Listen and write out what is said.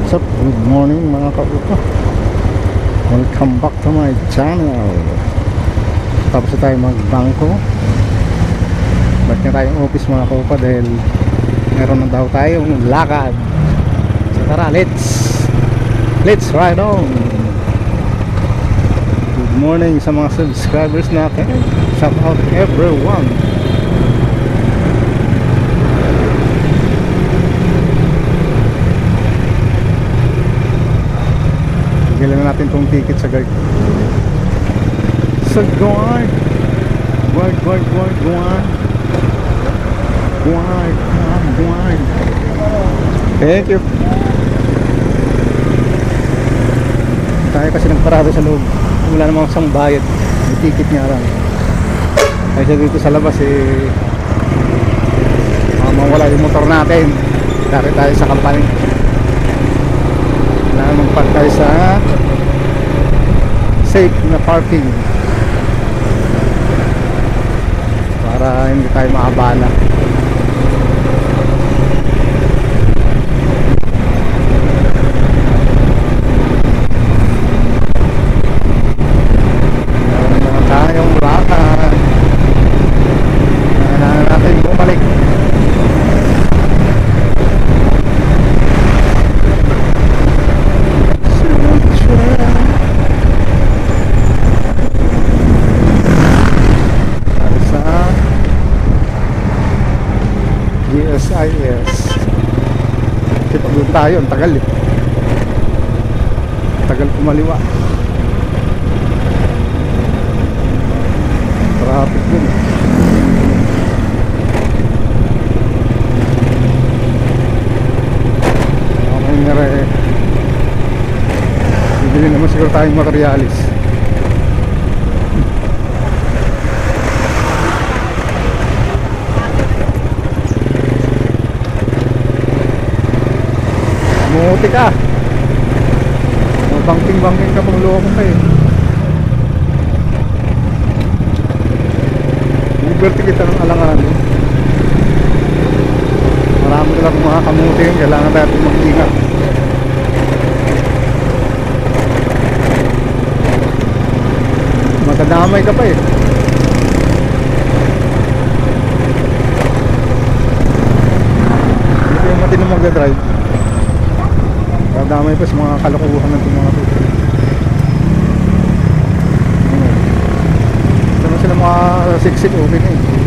What's up? Good morning mga kaupa. Welcome back to my channel. Tapos na tayo magbangko. Ba't na tayong office mga kaupa dahil meron na daw tayong lakad. So tara, let's ride on. Good morning sa mga subscribers natin. Shout out everyone. Gilan na natin tong ticket sa guard. Sa guard. Guard. Thank you. Tayo kasi nagparado sa loob. Wala namang isang bayad. May ticket niya lang. Kaysa dito sa labas mawala yung motor natin. Dari tayo sa company. Kailangan magpark tayo sa safe na parking para hindi tayo maabala. Meron na tayong lakad. Kailangan natin bumalik. GSIS. Kita doon tayo, ang tagal tagal kumaliwa. Traffic din. Okay nga rin. Bibili naman siguro tayong materialis. Muti ka. Bangking ka pang loko ka eh. Liberty kita ng alangan eh. Marami lang mga kamuti yun. Kailangan natin mag-ingat. Matadamay ka pa eh. Hindi kayo matinong magdadrive. Damay pa sa mga kalokohan ng mga puto. Ito na sila mga siksik, okay na eh.